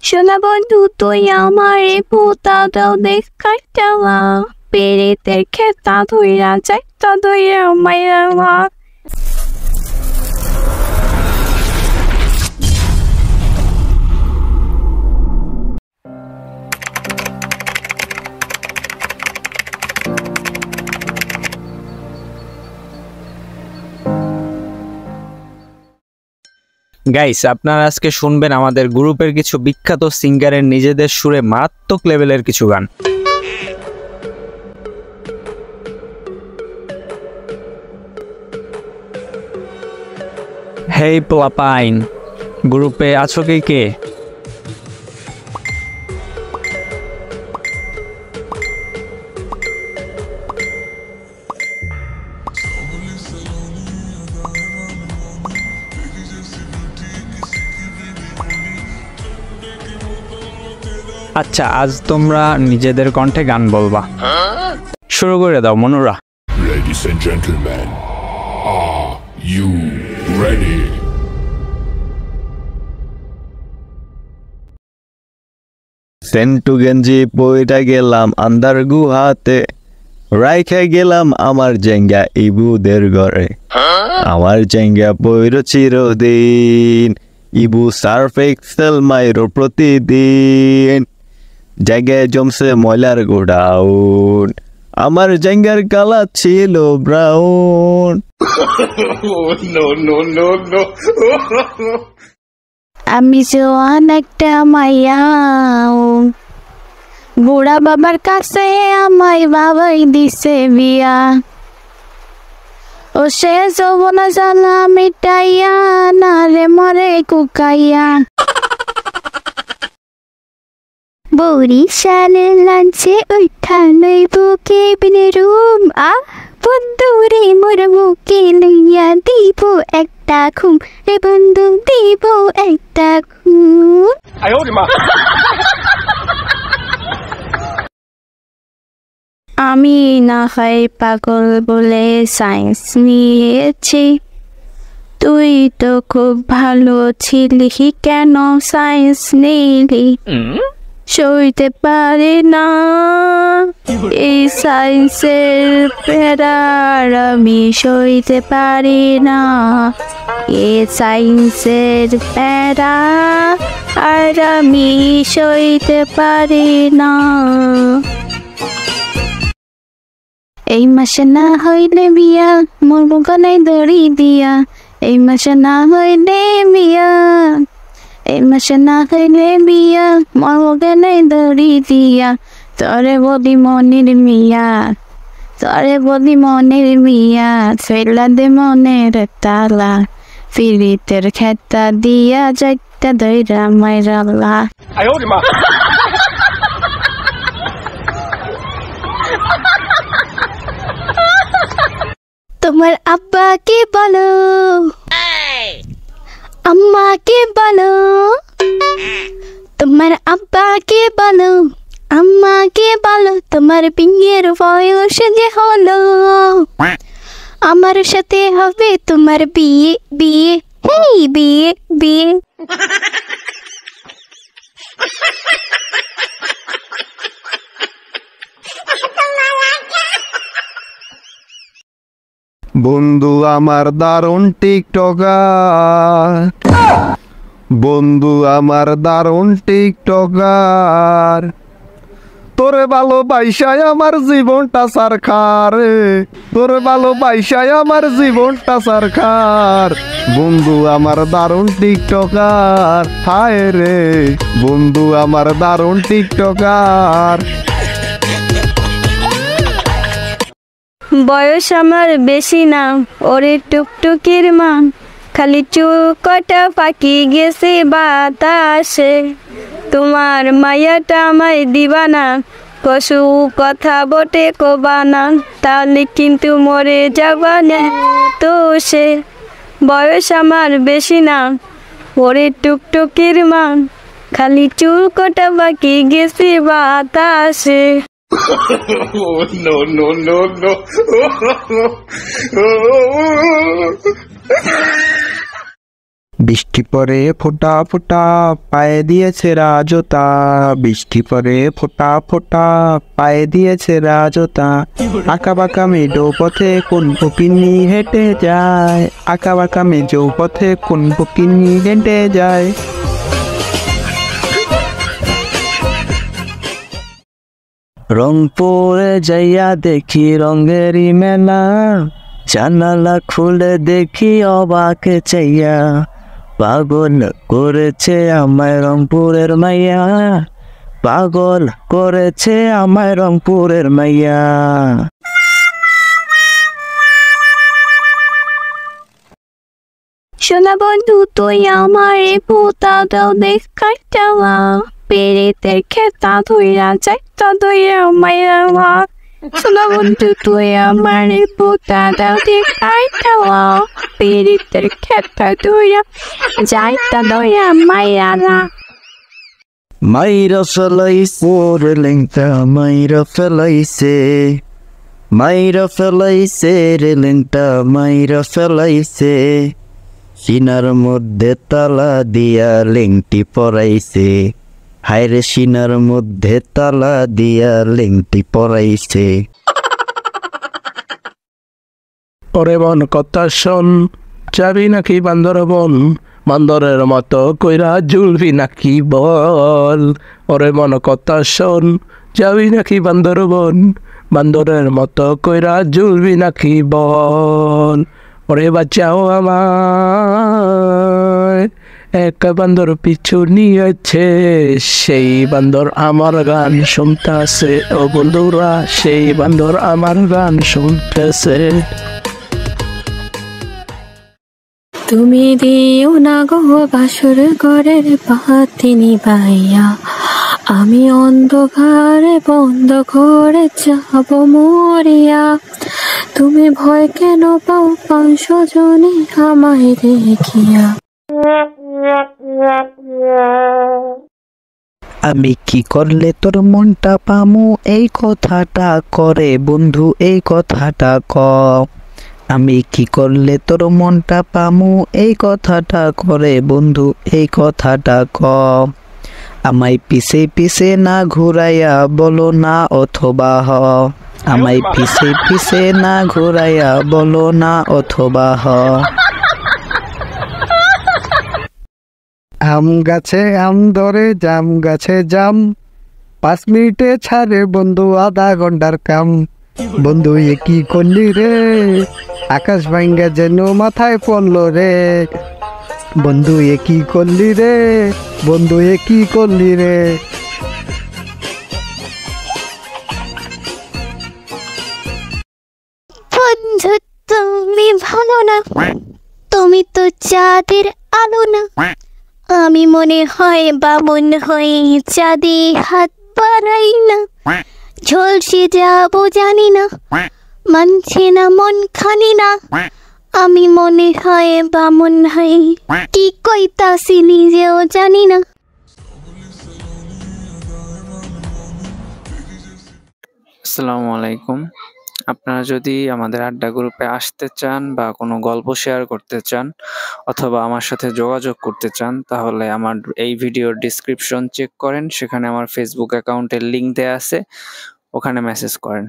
সোনা বন্ধু তুই আমারে পোতা দাও দেখার চাওয়া পেরেতের খেতা ধইরা চাইতা ধইরা মাইরা। গাইস, আপনারা আজকে শুনবেন আমাদের গ্রুপের কিছু বিখ্যাত সিঙ্গারের নিজেদের সুরে মারাত্মক লেভেলের কিছু গান। হেই পোলাপাইন, গ্রুপে আছো কে? আচ্ছা, আজ তোমরা নিজেদের কণ্ঠে গান বলবা। শুরু করে দাও মনুরা। Ladies and gentlemen, are you ready? Sentu গেঞ্জি পইটা গেলাম আন্দার গুহাতে, রাইখে গেলাম আমার জেঙ্গা ইবুদের ঘরে। আমার জেঙ্গা পইর চিরদিন, ইবু সার্ফ এক্সেল মাইরো প্রতিদিন। জায়গায় জমছে ময়লার গোডাউন, আমার জেঙ্গার কালা ছিল ব্রাউন। আমি জোয়ান একটা মাইয়া, বুড়া বাবার কাছে আমায় বাবাই দিছে বিয়া। ও সে যৌবন জ্বালা মিটাইয়া না রে মরে কুকাইয়া। বরিশালে লাঞ্চে উঠালই বুকে বিনে রুম, বন্ধুরে মোর বুকে লইয়া দিব একটা ঘুম, রে বন্ধু দিব একটা ঘুম। আমি না হয় পাগল বলে সায়েন্স নিয়েছি, তুই তো খুব ভালো ছিলি কেন সায়েন্স নিলি? সইতে পারি না এই সায়েন্সের প্যারার, আমি সইতে পারি না এই সায়েন্সের প্যারা, আর আমি সইতে পারি না। এই মাসে না হইলে বিয়া মরবো গলায় দড়ি দিয়া, এই মাসে না হইলে বিয়া, এই মাসে না হইলে বিয়া মরবো গলায় দড়ি দিয়া। তরে বলি মনের মিয়া, তরে বলি মনের মিয়া, ফেলা দে মনের তালা, ফিরিতের খেতা দিয়া যাইতা দইরা মাইরালা। তোমার আব্বাকে বলো, আম্মাকে বলো, তোমার আব্বাকে বলো, আম্মাকে বলো, তোমার বিয়ের বয়স যে হলো, আমার সাথে হবে তোমার বিয়ে, বিয়ে, হেই বিয়ে, বিয়ে। বন্ধু আমার দারুণ টিকটকার, বন্ধু আমার দারুণ টিকটকার, তোরে ভালোবাসায় আমার জীবনটা সারখার, তোরে ভালোবাসায় আমার জীবনটা সারখার। বন্ধু আমার দারুণ টিকটকার, হায় রে বন্ধু আমার দারুণ টিকটকার। বয়স আমার বেশি না ওরে টুকটুকির মা, খালি চুল কটা পাকি গেছে বাতাসে, তোমার মায়াটা আমায় দিবা না, পশু কথা বটে কবানা, তাহলে কিন্তু মরে যাবা না তো সে। বয়স আমার বেশি না ওরে টুকটুকির মা, খালি চুল কটা বাকি গেছে বাতাসে। No, no, no, no. বৃষ্টি পরে ফোঁটা ফোঁটা পায়ে দিয়েছে রাজতা, বৃষ্টি পরে ফোঁটা ফোঁটা পায়ে দিয়েছে রাজতা। আঁকা বাঁকা মেজো পথে কোন ফকিন্নি হেঁটে যায়, আঁকা বাঁকা মেজো পথে কোন ফকিন্নি হেঁটে যায়। রংপুরে যাইয়া দেখি রঙেরই মেলা, জানালা খুলে দেখি অবাক চাইয়া। পাগল করেছে আমায় রংপুরের মাইয়া, পাগল করেছে আমায় রংপুরের মাইয়া। শোনা বন্ধু তুই আমার পোতা দাও দেখার চাওয়া, পেরেতের খেতা ধইরা চাইতা ধইরা মাইয়া। শোনা বন্ধু তুই আমার পোতা দাও দেখার চাওয়া, পেরেতের খেতা ধইরা যাইতা ধইরা মাইয়া। মাইরা ফেলাইছে রে লেংটা, মাইরা ফেলাইছে, মাইরা ফেলাইছে রে লেংটা, মাইরা ফেলাইছে। সিনার মধ্যে তালা দিয়া লেংটি পরাইছে, হায়রে সিনার মধ্যে তালা দিয়া লেংটি পরাইছে। ওরে মন কথা শোন, যাবি নাকি বান্দরবন, বান্দরের মতো কইরা ঝুলবি নাকি বল। ওরে মন কথা শোন, যাবি নাকি বান্দরবন, বান্দরের মতো কইরা ঝুলবি নাকি বল। ওরে বাঁচাও আমায়, এক বান্দর পিছু নিয়েছে, সেই বান্দর আমার গান শুনতেছে। ও বন্ধুরা, সেই বান্দর আমার গান শুনতেছে। তুমি দিও না গো বাসর ঘরের বাতি নিভাইয়া, আমি অন্ধকারে বন্ধ করে যাব মরিয়া। তুমি ভয় কেন পাও পাঁচশো জনে আমায় দেখিয়া। আমি কি করলে তোর মনটা পামু, এই কথাটা করে বন্ধু, এই কথাটা ক। আমি কি করলে তোর মনটা পামু, এই কথাটা করে বন্ধু, এই কথাটা ক। আমায় পিছে পিছে না ঘুরাইয়া বলো না অথবা হ, আমায় পিছে পিছে না ঘুরাইয়া বলো না অথবা হ। আম গাছে আম ধরে, জাম গাছে জাম, 5 মিনিটে ছাড়ে বন্ধু আধা ঘন্টার কাম। বন্ধু এ কি করলি রে, আকাশ ভাঙ্গা যেন মাথায় পড়লো রে। বন্ধু এ কি করলি রে, বন্ধু এ কি করলি রে। বন্ধু তুমি ভালো না, তুমি তো চাঁদের আলো না। আমি মনে হয় বামন হয়ে চাঁদে হাত বাড়াই না। ঝলসে যাবো জানি না, মানছে না মন খানি না। আমি মনে হয় বামন হই, কি কইতাছি নিজেও জানি না। আসসালামু আলাইকুম। আপনারা যদি আমাদের আড্ডা গ্রুপে আসতে চান বা কোনো গল্প শেয়ার করতে চান অথবা আমার সাথে যোগাযোগ করতে চান, তাহলে আমার এই ভিডিওর ডিসক্রিপশন চেক করেন, সেখানে আমার ফেসবুক অ্যাকাউন্টের লিংক দেয়া আছে, ওখানে মেসেজ করেন।